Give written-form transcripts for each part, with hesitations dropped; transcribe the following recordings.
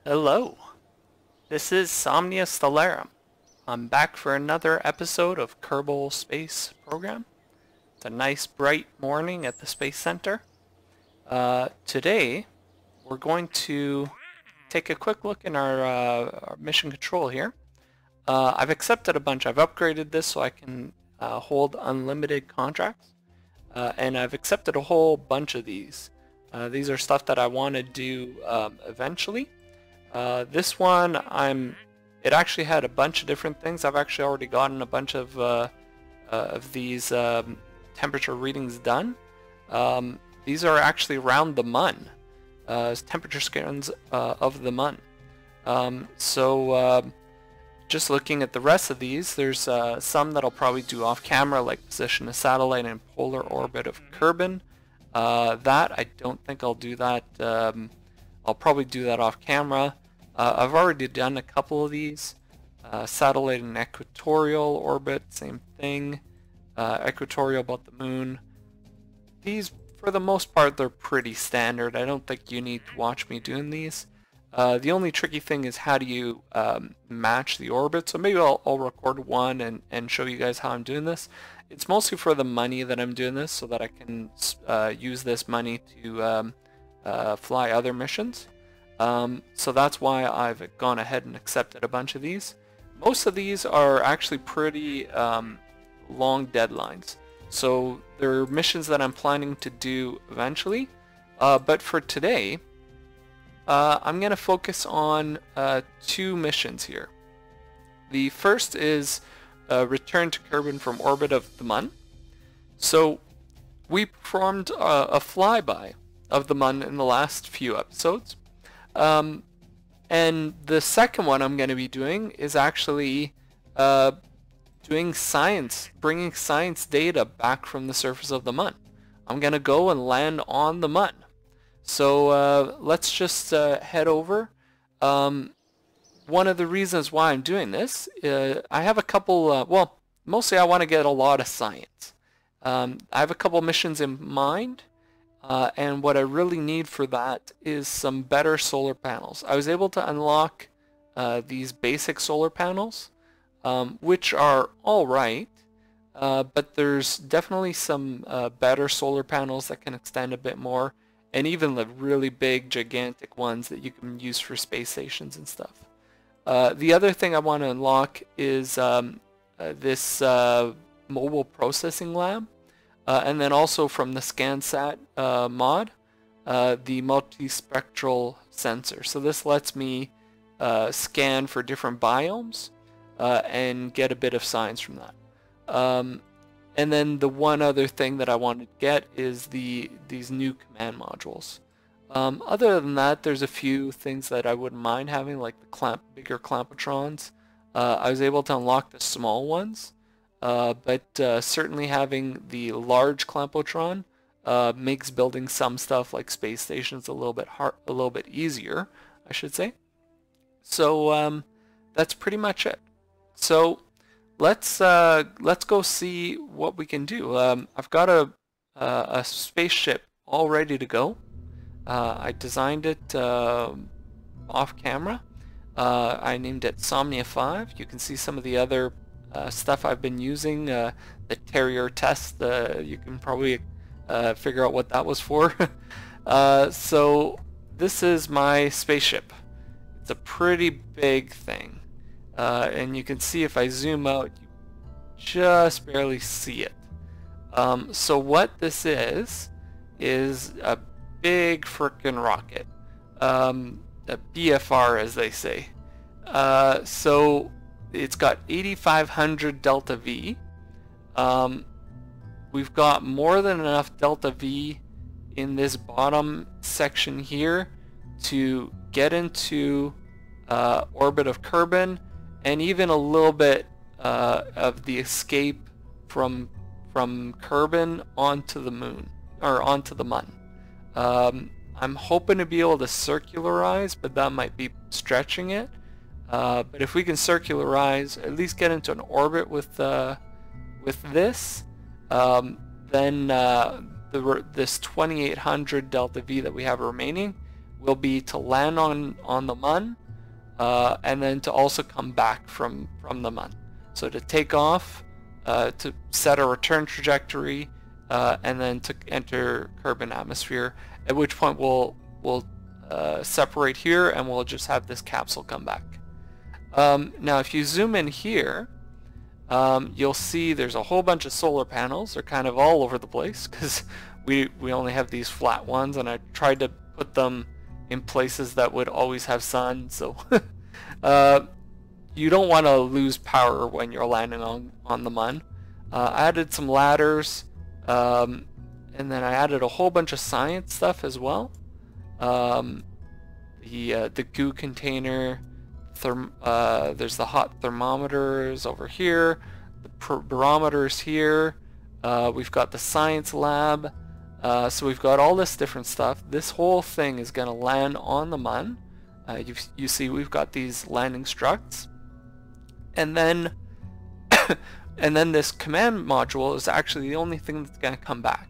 Hello, this is Somnia Stellarum. I'm back for another episode of Kerbal Space Program. It's a nice bright morning at the Space Center. Today, we're going to take a quick look in our mission control here. I've accepted a bunch. I've upgraded this so I can hold unlimited contracts. And I've accepted a whole bunch of these. These are stuff that I want to do eventually. This one, it actually had a bunch of different things. I've actually already gotten a bunch of these temperature readings done. These are actually around the Mun, temperature scans of the Mun. Just looking at the rest of these, there's some that I'll probably do off camera, like position a satellite in polar orbit of Kerbal. That, I don't think I'll do that. I'll probably do that off camera. I've already done a couple of these. Satellite in equatorial orbit, same thing. Equatorial about the moon. These, for the most part, they're pretty standard. I don't think you need to watch me doing these. The only tricky thing is how do you match the orbit. So maybe I'll record one and show you guys how I'm doing this. It's mostly for the money that I'm doing this so that I can use this money to fly other missions. So that's why I've gone ahead and accepted a bunch of these. Most of these are actually pretty long deadlines. So they're missions that I'm planning to do eventually. But for today, I'm going to focus on two missions here. The first is return to Kerbal from orbit of the Mun. So we performed a flyby of the Mun in the last few episodes. And the second one I'm going to be doing is actually doing science, bringing science data back from the surface of the Mun. I'm going to go and land on the Mun. So let's just head over. One of the reasons why I'm doing this, I have a couple, well, mostly I want to get a lot of science. I have a couple missions in mind, and what I really need for that is some better solar panels. I was able to unlock these basic solar panels, which are alright, but there's definitely some better solar panels that can extend a bit more, and even the really big, gigantic ones that you can use for space stations and stuff. The other thing I want to unlock is this mobile processing lab, and then also from the ScanSat mod, the multispectral sensor. So this lets me scan for different biomes and get a bit of science from that. And then the one other thing that I wanted to get is these new command modules. Other than that, there's a few things that I wouldn't mind having, like the bigger clampotrons. I was able to unlock the small ones, but certainly having the large clampotron makes building some stuff like space stations a little bit easier, I should say. So that's pretty much it. So let's go see what we can do. I've got a spaceship all ready to go. I designed it off camera. I named it Somnia 5. You can see some of the other stuff I've been using. The Terrier test, you can probably figure out what that was for. So this is my spaceship. It's a pretty big thing. And you can see if I zoom out, you just barely see it. So what this is a big frickin' rocket. A BFR, as they say. So it's got 8,500 delta V. We've got more than enough delta V in this bottom section here to get into orbit of Kerbal, and even a little bit of the escape from Kerbal onto the moon, or onto the Mun. I'm hoping to be able to circularize, but that might be stretching it. But if we can circularize, at least get into an orbit with this, then this 2,800 delta V that we have remaining will be to land on the Mun, and then to also come back from the Mun. So to take off, to set a return trajectory, and then to enter Kerbal atmosphere, at which point we'll separate here and we'll just have this capsule come back. Now if you zoom in here, you'll see there's a whole bunch of solar panels. They're kind of all over the place because we only have these flat ones, and I tried to put them in places that would always have sun, so you don't want to lose power when you're landing on the Mun. I added some ladders, and then I added a whole bunch of science stuff as well. The goo container, there's the hot thermometers over here, the barometers here, we've got the science lab, so we've got all this different stuff. This whole thing is going to land on the Mun. You see we've got these landing structs, and then and then this command module is actually the only thing that's going to come back.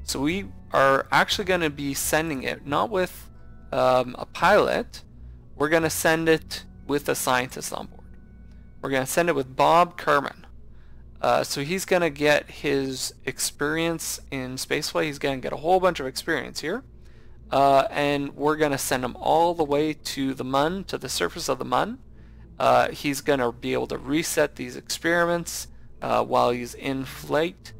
So we are actually going to be sending it not with a pilot. We're going to send it with a scientist on board. We're going to send it with Bob Kerman. So he's going to get his experience in spaceflight. He's going to get a whole bunch of experience here. And we're going to send him all the way to the Mun, to the surface of the Mun. He's going to be able to reset these experiments while he's in flight.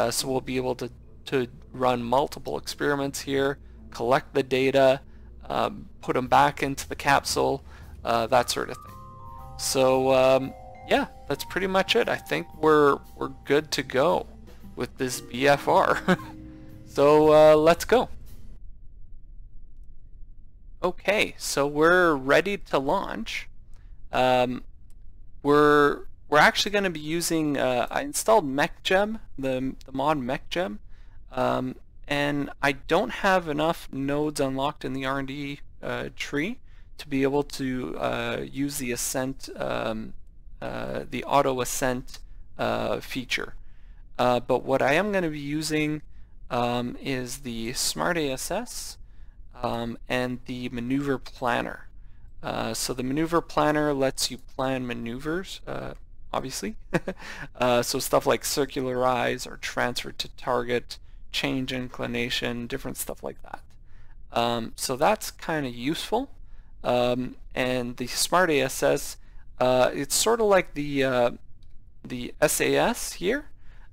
So we'll be able to run multiple experiments here, collect the data, put them back into the capsule, that sort of thing. So yeah, that's pretty much it. I think we're good to go with this BFR. So let's go. Okay, so we're ready to launch. We're actually going to be using, I installed MechGem, the mod MechGem, and I don't have enough nodes unlocked in the R&D tree to be able to use the ascent, the auto ascent feature. But what I am going to be using is the Smart ASS and the Maneuver Planner. So the Maneuver Planner lets you plan maneuvers, obviously. So stuff like circularize or transfer to target, change inclination, different stuff like that. So that's kind of useful. And the Smart ASS, it's sort of like the SAS here,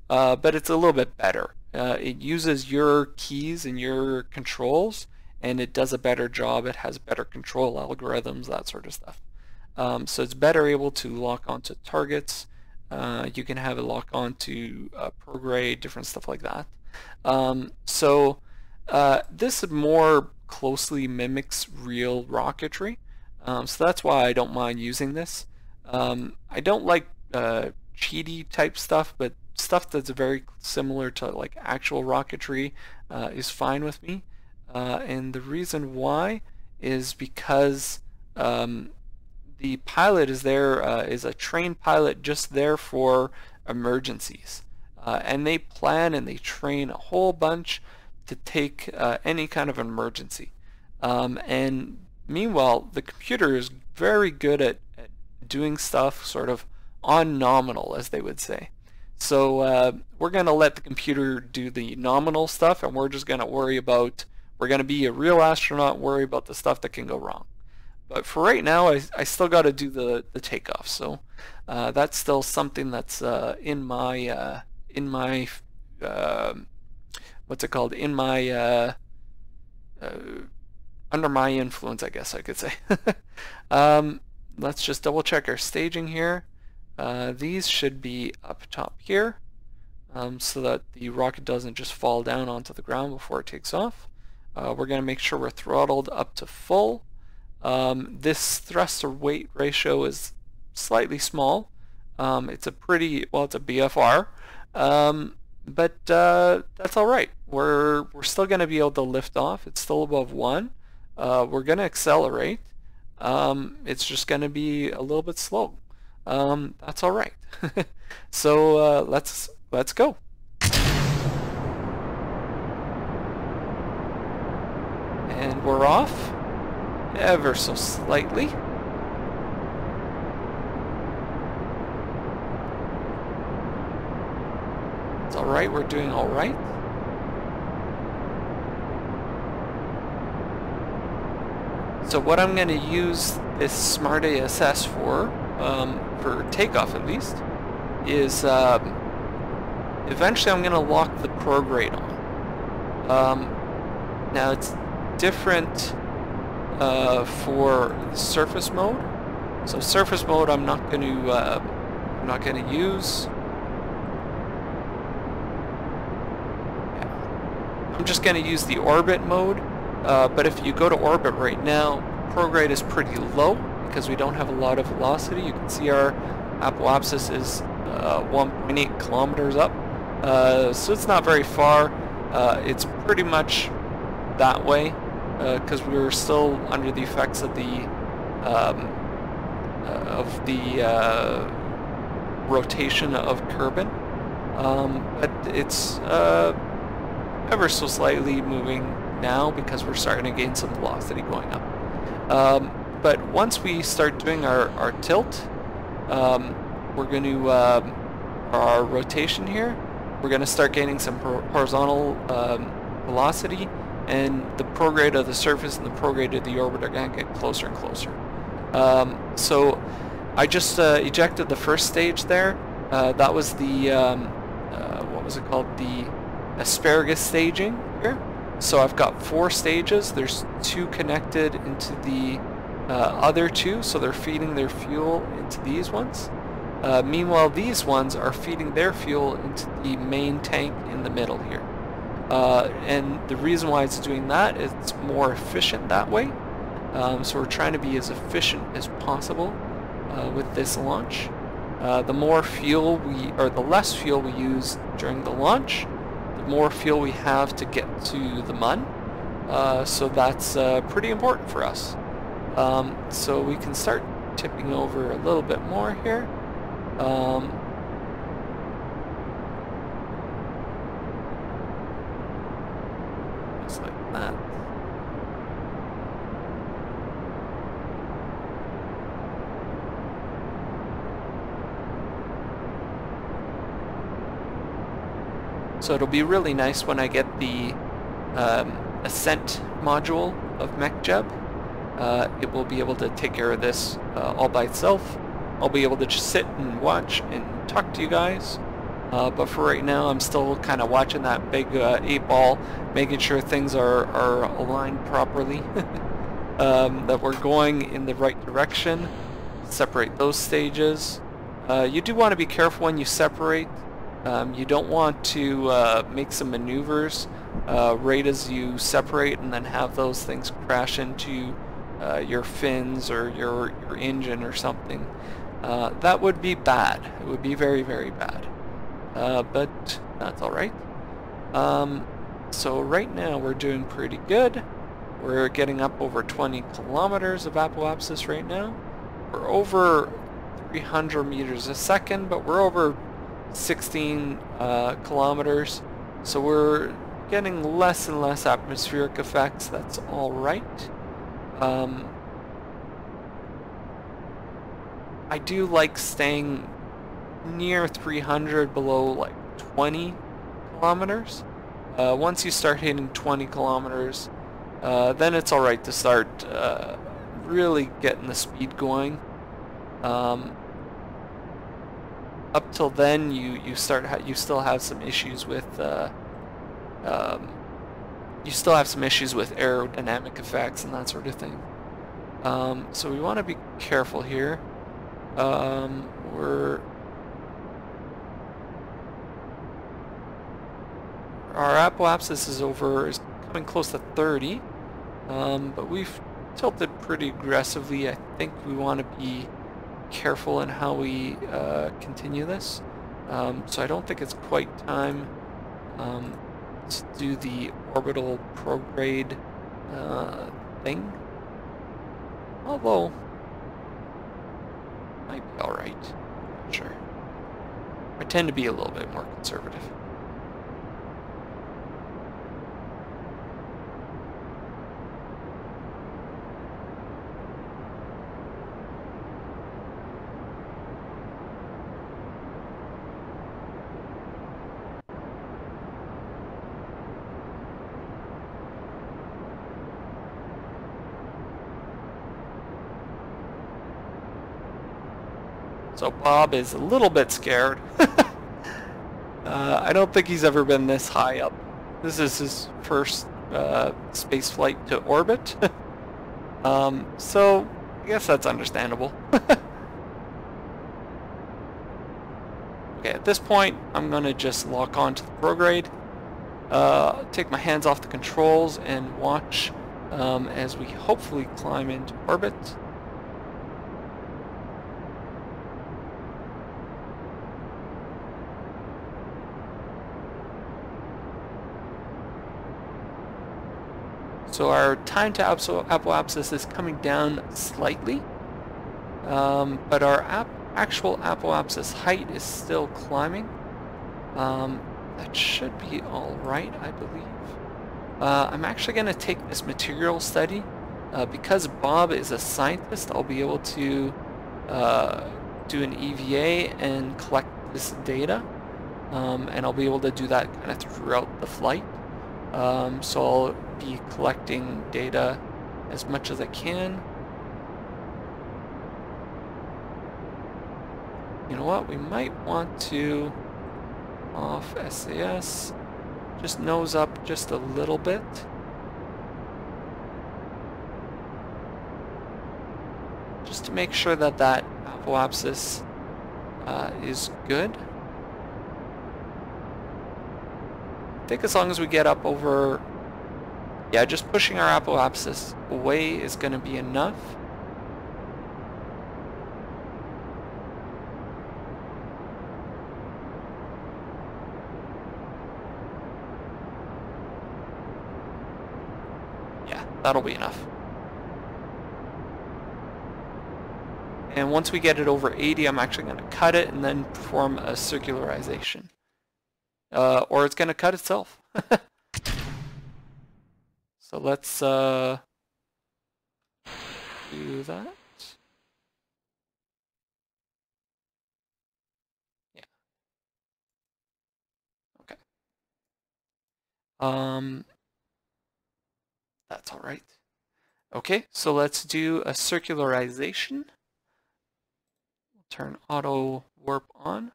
but it's a little bit better. It uses your keys and your controls, and it does a better job. It has better control algorithms, that sort of stuff. So it's better able to lock onto targets. You can have it lock onto prograde, different stuff like that. So this more closely mimics real rocketry. So that's why I don't mind using this. I don't like cheaty type stuff, but stuff that's very similar to like actual rocketry is fine with me. And the reason why is because the pilot is there, is a trained pilot just there for emergencies. And they plan and they train a whole bunch to take any kind of emergency. And meanwhile, the computer is very good at doing stuff sort of on nominal, as they would say. So we're going to let the computer do the nominal stuff, and we're just going to worry about, we're going to be a real astronaut, worry about the stuff that can go wrong. But for right now, I still got to do the takeoff. So that's still something that's in my what's it called? In my under my influence, I guess I could say. Let's just double check our staging here. These should be up top here, so that the rocket doesn't just fall down onto the ground before it takes off. We're going to make sure we're throttled up to full. This thrust to weight ratio is slightly small. It's a pretty, well, it's a BFR, but that's all right. We're still going to be able to lift off. It's still above 1. We're going to accelerate. It's just going to be a little bit slow. That's all right. So let's go. And we're off. ever so slightly. It's alright, we're doing alright. So what I'm going to use this Smart ASS for takeoff at least, is eventually I'm going to lock the prograde on. Now it's different for surface mode. So surface mode I'm not going to use. I'm just going to use the orbit mode. But if you go to orbit right now, prograde is pretty low because we don't have a lot of velocity. You can see our apoapsis is 1.8 kilometers up, so it's not very far. It's pretty much that way because we're still under the effects of the rotation of Kerbal, but it's ever so slightly moving now because we're starting to gain some velocity going up. But once we start doing our tilt, we're going to our rotation here, we're going to start gaining some horizontal velocity, and the prograde of the surface and the prograde of the orbit are going to get closer and closer. So I just ejected the first stage there. That was the what was it called? The asparagus staging here. So I've got 4 stages. There's 2 connected into the other 2, so they're feeding their fuel into these ones. Meanwhile, these ones are feeding their fuel into the main tank in the middle here. And the reason why it's doing that is it's more efficient that way. So we're trying to be as efficient as possible with this launch. The more fuel the less fuel we use during the launch, the more fuel we have to get to the MUN. So that's pretty important for us. So we can start tipping over a little bit more here. Just like that. So it'll be really nice when I get the Ascent module of MechJeb. It will be able to take care of this all by itself. I'll be able to just sit and watch and talk to you guys. But for right now, I'm still kind of watching that big 8-ball, making sure things are aligned properly, that we're going in the right direction. Separate those stages. You do want to be careful when you separate. You don't want to make some maneuvers right as you separate and then have those things crash into your fins or your engine or something. That would be bad. It would be very, very bad. But that's alright. So right now we're doing pretty good. We're getting up over 20 kilometers of apoapsis right now. We're over 300 meters a second, but we're over 16 kilometers. So we're getting less and less atmospheric effects. That's alright. I do like staying near 300 below like 20 kilometers. Once you start hitting 20 kilometers, then it's alright to start really getting the speed going. Up till then, you still have some issues with aerodynamic effects and that sort of thing. So we want to be careful here. Our apoapsis is coming close to 30, but we've tilted pretty aggressively. I think we want to be careful in how we continue this. So I don't think it's quite time to do the orbital prograde thing. Although, might be alright. Not sure. I tend to be a little bit more conservative. So Bob is a little bit scared. I don't think he's ever been this high up. This is his first space flight to orbit. So I guess that's understandable. Okay, at this point, I'm gonna just lock on to the prograde, take my hands off the controls, and watch as we hopefully climb into orbit. So our time to apoapsis is coming down slightly, but our actual apoapsis height is still climbing. That should be alright, I believe. I'm actually going to take this material study. Because Bob is a scientist, I'll be able to do an EVA and collect this data. And I'll be able to do that kind of throughout the flight. So I'll be collecting data as much as I can. You know what, we might want to off SAS, just nose up just a little bit. Just to make sure that that apoapsis is good. I think as long as we get up over, yeah, just pushing our apoapsis away is going to be enough. Yeah, that'll be enough. And once we get it over 80, I'm actually going to cut it and then perform a circularization. Or it's going to cut itself. So let's do that. Yeah. Okay. That's all right. Okay, so let's do a circularization. We'll turn auto warp on,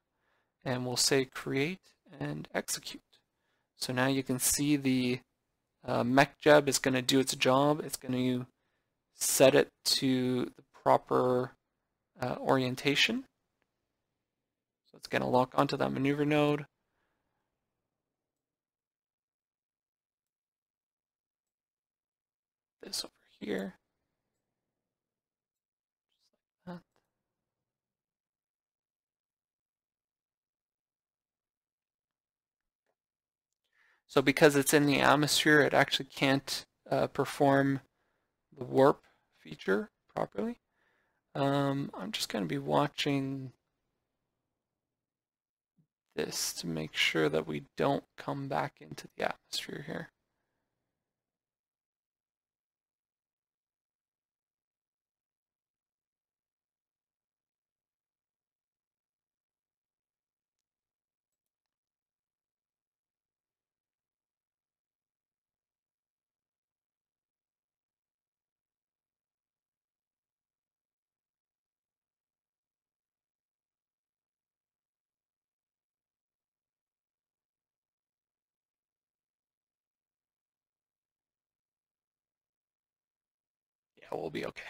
and we'll say create and execute. So now you can see the mech-jeb is going to do its job. It's going to set it to the proper orientation. So it's going to lock onto that maneuver node. This over here. Just like that. So because it's in the atmosphere, it actually can't perform the warp feature properly. I'm just going to be watching this to make sure that we don't come back into the atmosphere here. Yeah, we'll be okay.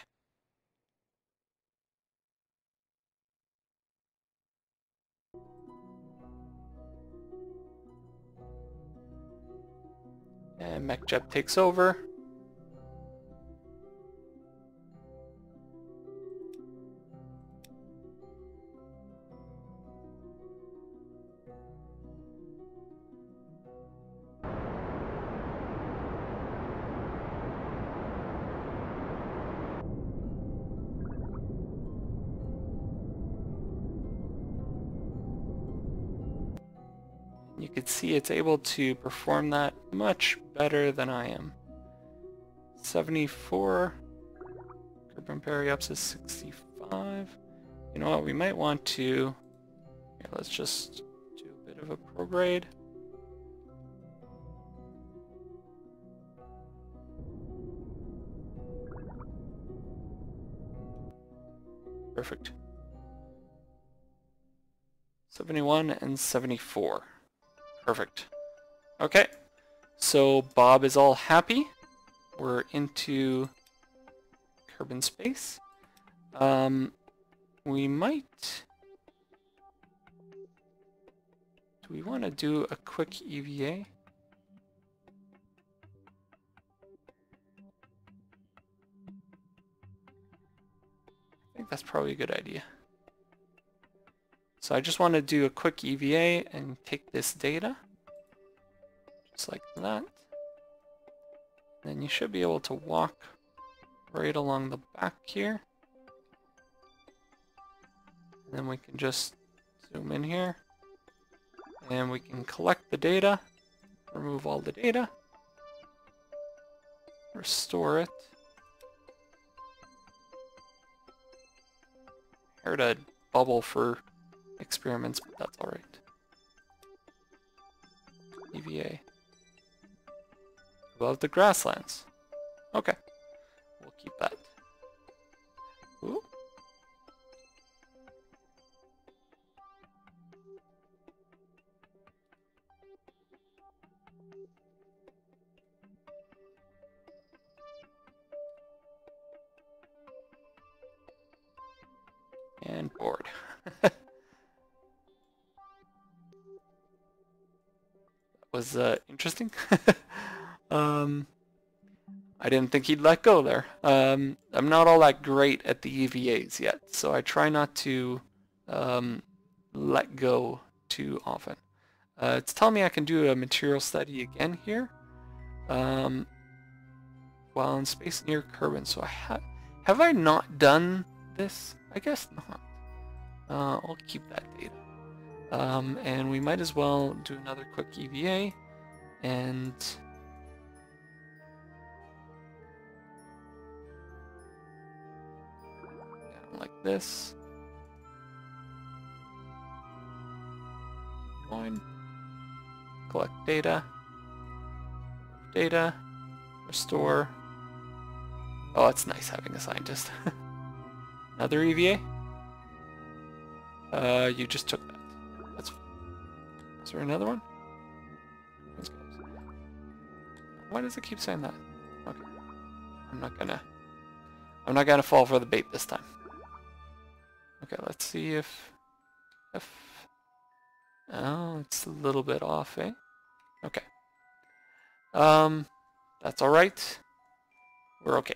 And mech-jeb takes over. You can see it's able to perform that much better than I am. 74. Kerbal periapsis 65. You know what? We might want to. Here, let's just do a bit of a prograde. Perfect. 71 and 74. Perfect. Okay, so Bob is all happy. We're into Kerbal space. We might... Do we want to do a quick EVA? I think that's probably a good idea. So I just want to do a quick EVA and take this data, just like that. Then you should be able to walk right along the back here. And then we can just zoom in here. And we can collect the data, remove all the data, restore it. Heard a bubble for experiments, but that's alright. EVA. Above the grasslands. Okay. We'll keep that. Ooh. And board. That was interesting. I didn't think he'd let go there. I'm not all that great at the EVAs yet, so I try not to let go too often. It's telling me I can do a material study again here while in space near Kerbal. So have I not done this? I guess not. I'll keep that data. And we might as well do another quick EVA and down like this. Going. Collect data. Data. Restore. Oh, it's nice having a scientist. Another EVA? You just took that. That's fine. Is there another one? Why does it keep saying that? Okay. I'm not gonna fall for the bait this time. Okay, let's see if oh, it's a little bit off, eh? Okay. That's alright. We're okay.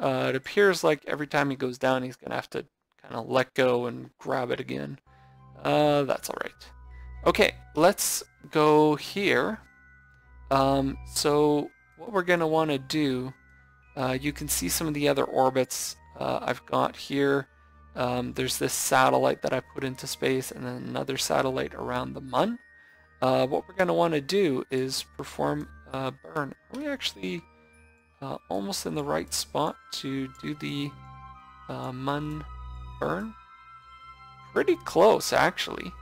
It appears like every time he goes down, he's gonna have to kind of let go and grab it again. That's alright. Okay, let's go here. So what we're gonna want to do, you can see some of the other orbits I've got here. There's this satellite that I put into space and then another satellite around the Mun. What we're gonna want to do is perform a burn. Are we actually almost in the right spot to do the Mun burn? Pretty close, actually.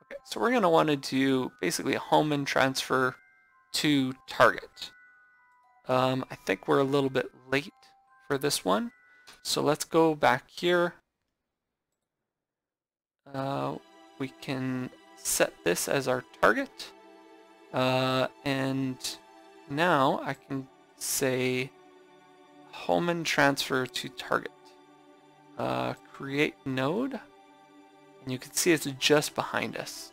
Okay, so we're going to want to do basically a home and transfer to target. I think we're a little bit late for this one, so let's go back here. We can set this as our target, and now I can say home and transfer to target. Create node. And you can see it's just behind us,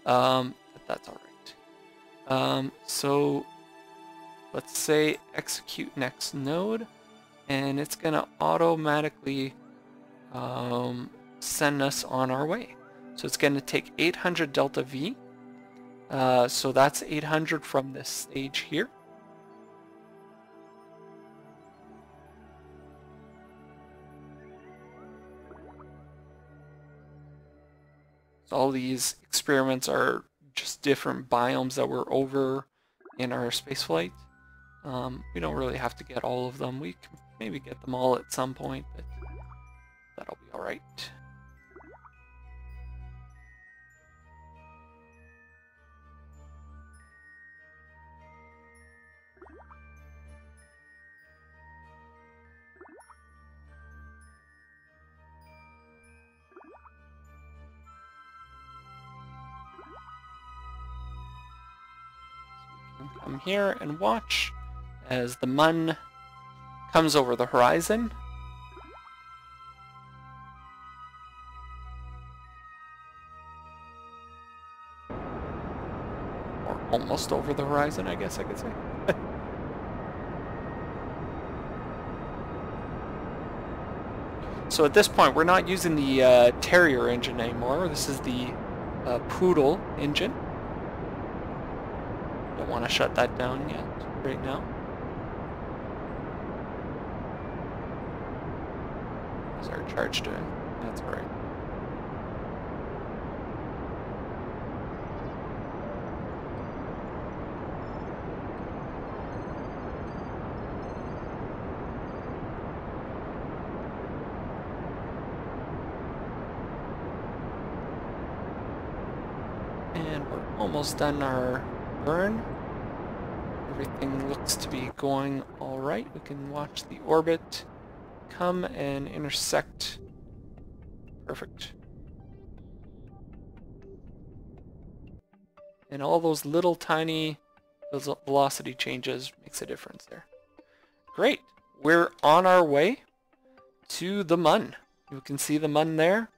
but that's all right. So let's say execute next node, and it's gonna automatically send us on our way. So it's gonna take 800 delta V. So that's 800 from this stage here. All these experiments are just different biomes that we're over in our spaceflight. We don't really have to get all of them. We can maybe get them all at some point, but that'll be alright. Come here and watch as the Mun comes over the horizon. Or almost over the horizon, I guess I could say. So at this point, we're not using the Terrier engine anymore. This is the Poodle engine. Don't want to shut that down yet, right now. How's our charge doing? That's alright. And we're almost done our burn. Everything looks to be going alright. We can watch the orbit come and intersect. Perfect. And all those little tiny velocity changes makes a difference there. Great. We're on our way to the Mun. You can see the Mun there.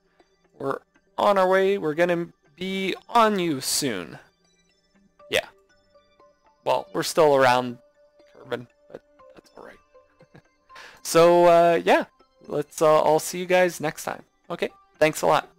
We're on our way. We're gonna be on you soon. Yeah. Well, we're still around Kerbal, but that's alright. So, yeah. Let's all see you guys next time. Okay. Thanks a lot.